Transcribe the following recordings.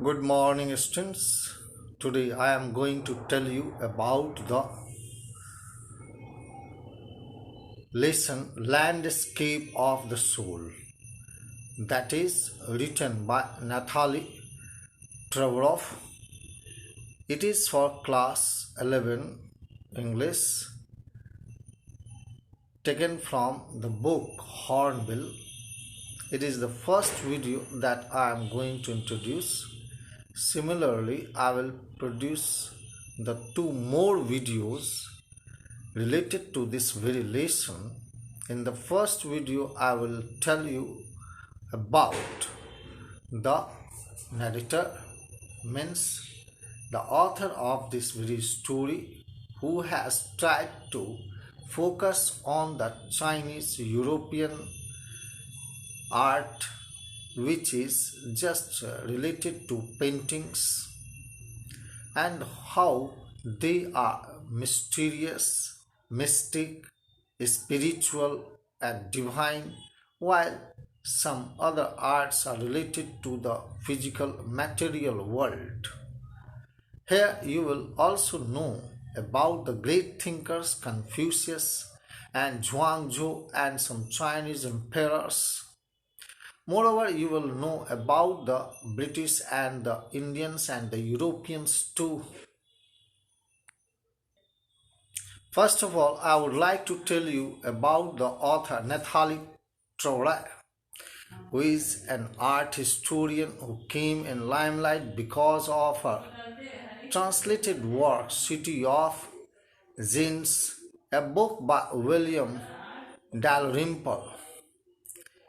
Good morning, students. Today I am going to tell you about the lesson Landscape of the Soul, that is written by Natalie Trevorrow. It is for class 11 English, taken from the book Hornbill. It is the first video that I am going to introduce. Similarly, I will produce the two more videos related to this very lesson. In the first video, I will tell you about the narrator, means the author of this very story, who has tried to focus on the Chinese European art, which is just related to paintings, and how they are mysterious, mystic, spiritual, and divine, while some other arts are related to the physical material world. Here you will also know about the great thinkers Confucius and Zhuangzi and some Chinese emperors. Moreover, you will know about the British and the Indians and the Europeans too. First of all, I would like to tell you about the author Natalie Trevorrow, who is an art historian who came in limelight because of her translated work City of Zins, a book by William Dalrymple.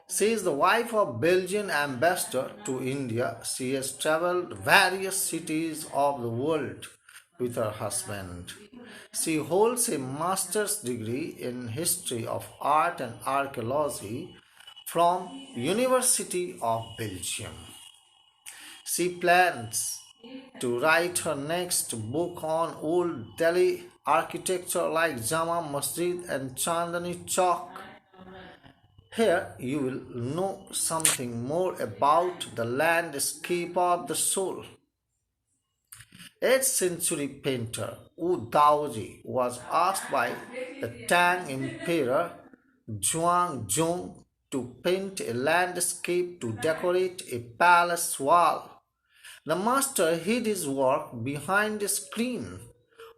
She is the wife of Belgian ambassador to India. She has traveled various cities of the world with her husband. She holds a master's degree in history of art and archaeology from University of Belgium. She plans to write her next book on old Delhi architecture like Jama Masjid and Chandni Chowk. Here you will know something more about the landscape of the soul. 8th century painter Wu Daoji was asked by the Tang Emperor Zhuangzong to paint a landscape to decorate a palace wall. The master hid his work behind a screen.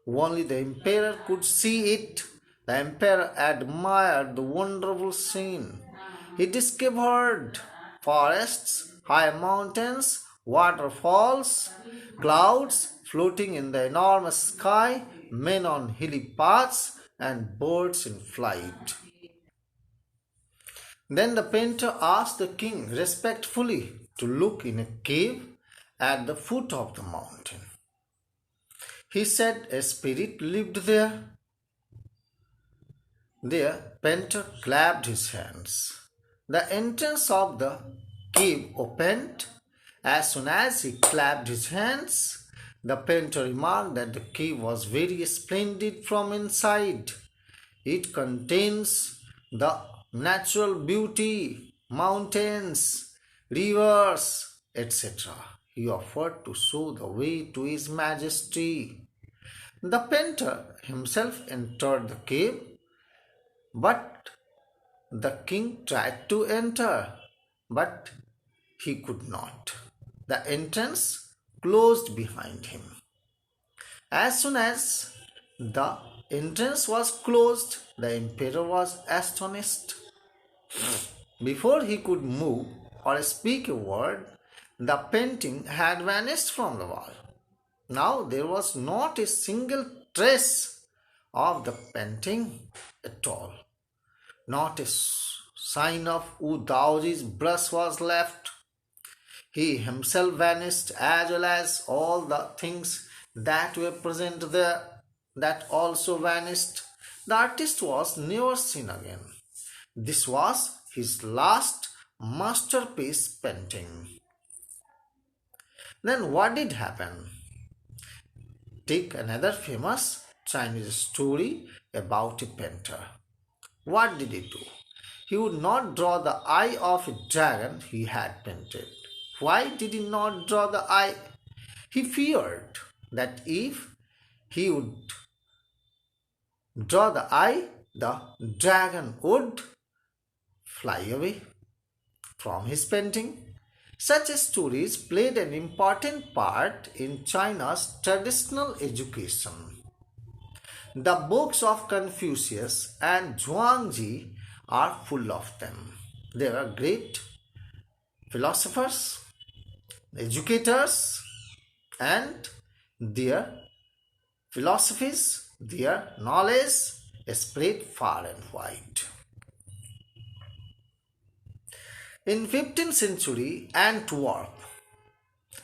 Only the emperor could see it. The emperor admired the wonderful scene. He discovered forests, high mountains, waterfalls, clouds floating in the enormous sky, men on hilly paths, and birds in flight. Then the painter asked the king respectfully to look in a cave at the foot of the mountain. He said a spirit lived there. The painter clapped his hands. The entrance of the cave opened. As soon as he clapped his hands, the painter remarked that the cave was very splendid from inside. It contains the natural beauty, mountains, rivers, etc. He offered to show the way to His Majesty. The painter himself entered the cave, but the king tried to enter, but he could not. The entrance closed behind him. As soon as the entrance was closed, the emperor was astonished. Before he could move or speak a word, the painting had vanished from the wall. Now there was not a single trace of the painting at all. Not a sign of Wu Daoji's brush was left. He himself vanished, as well as all the things that were present there, that also vanished. The artist was never seen again. This was his last masterpiece painting. Then what did happen? Take another famous Chinese story about a painter. What did he do? He would not draw the eye of a dragon he had painted. Why did he not draw the eye? He feared that if he would draw the eye, the dragon would fly away from his painting. Such stories played an important part in China's traditional education. The books of Confucius and Zhuangzi are full of them. They are great philosophers, educators, and their philosophies, their knowledge spread far and wide. In 15th century Antwerp,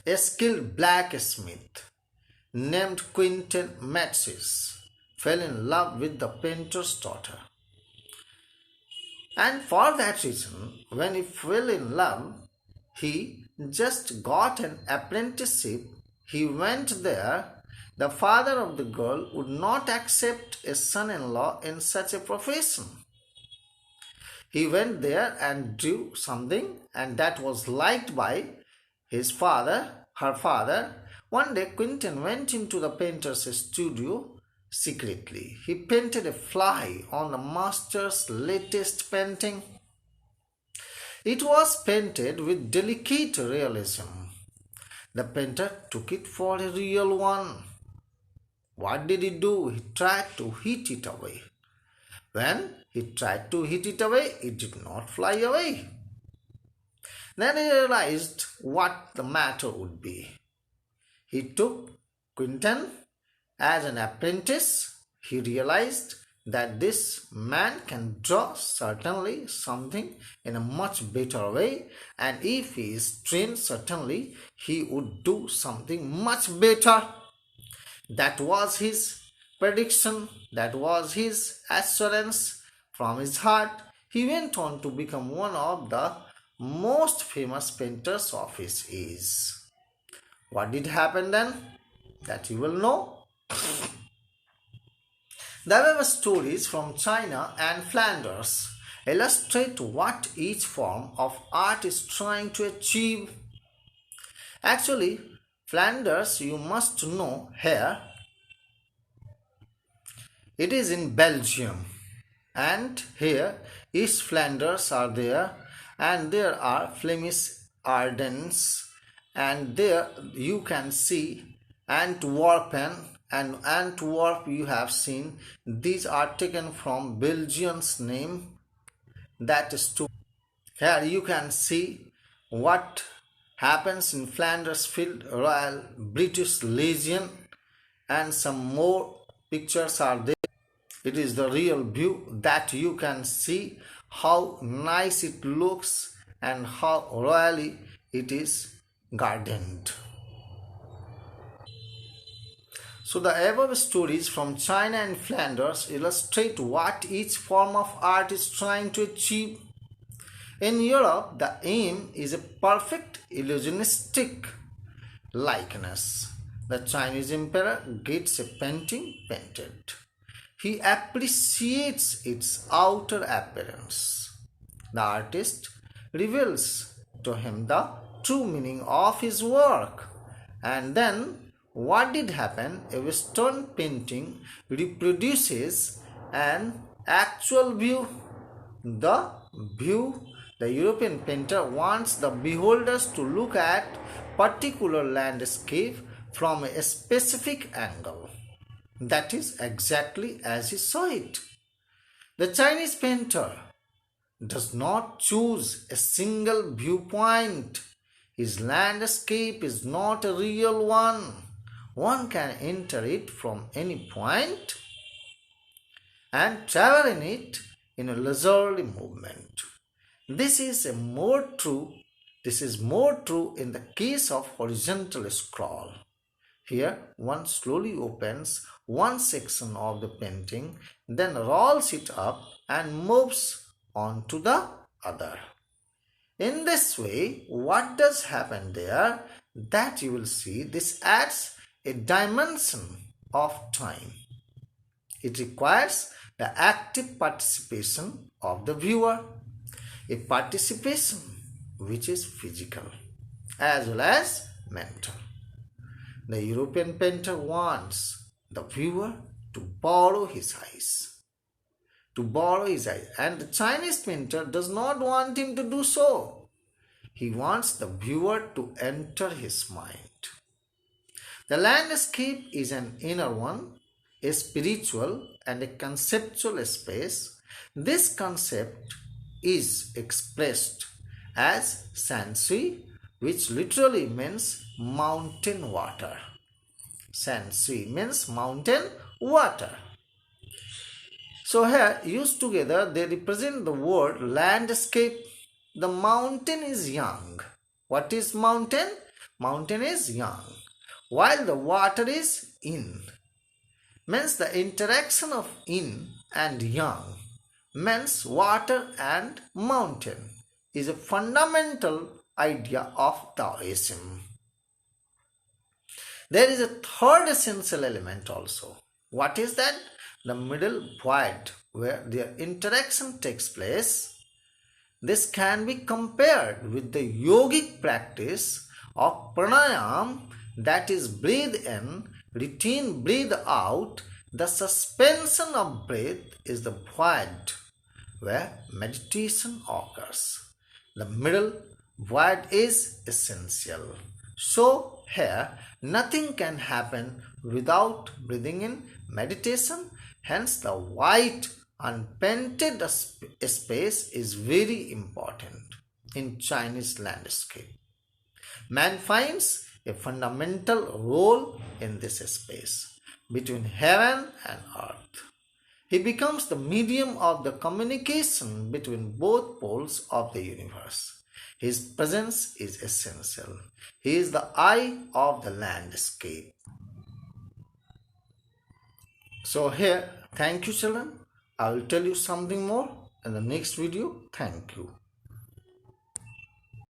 a skilled blacksmith named Quentin Matsis fell in love with the painter's daughter. And for that reason, when he fell in love, he just got an apprenticeship. He went there. The father of the girl would not accept a son-in-law in such a profession. He went there and drew something, and that was liked by his father, her father. One day, Quentin went into the painter's studio secretly. He painted a fly on the master's latest painting. It was painted with delicate realism. The painter took it for a real one. What did he do? He tried to hit it away. When he tried to hit it away, it did not fly away. Then he realized what the matter would be. He took Quentin as an apprentice. He realized that this man can draw certainly something in a much better way, and if he is trained, certainly he would do something much better. That was his prediction, that was his assurance from his heart. He went on to become one of the most famous painters of his age. What did happen then? That you will know. The above stories from China and Flanders illustrate what each form of art is trying to achieve. Actually, Flanders, you must know here, it is in Belgium, and here East Flanders are there, and there are Flemish Ardennes, and there you can see Antwerpen, and Antwerp you have seen. These are taken from Belgium's name. That is to here you can see what happens in Flanders Field, Royal British Legion, and some more pictures are there. It is the real view that you can see how nice it looks and how royally it is gardened. So the above stories from China and Flanders illustrate what each form of art is trying to achieve. In Europe, the aim is a perfect illusionistic likeness. The Chinese emperor gets a painting painted. He appreciates its outer appearance. The artist reveals to him the true meaning of his work. And then what did happen? A Western painting reproduces an actual view. The European painter wants the beholders to look at particular landscape from a specific angle. That is exactly as he saw it. The Chinese painter does not choose a single viewpoint. His landscape is not a real one. One can enter it from any point and travel in it in a leisurely movement. This is more true in the case of horizontal scroll. Here, one slowly opens one section of the painting, then rolls it up and moves on to the other. In this way, what does happen there? That you will see, this adds a dimension of time. It requires the active participation of the viewer, a participation which is physical. as well as mental. The European painter wants the viewer to borrow his eyes. And the Chinese painter does not want him to do so. He wants the viewer to enter his mind. The landscape is an inner one, a spiritual and a conceptual space. This concept is expressed as Sansui, which literally means mountain water. Sansui means mountain water. So here, used together, they represent the word landscape. The mountain is young. What is mountain? Mountain is young. While the water is in. Means the interaction of in and young means water and mountain is a fundamental idea of Taoism. There is a third essential element also. What is that? The middle void where their interaction takes place. This can be compared with the yogic practice of pranayam, that is breathe in, retain, breathe out. The suspension of breath is the void where meditation occurs. The middle void is essential. So here nothing can happen without breathing in meditation. Hence the white unpainted space is very important in Chinese landscape. Man finds a fundamental role in this space between heaven and earth. He becomes the medium of the communication between both poles of the universe. His presence is essential. He is the eye of the landscape. So here, thank you children. I will tell you something more in the next video. Thank you.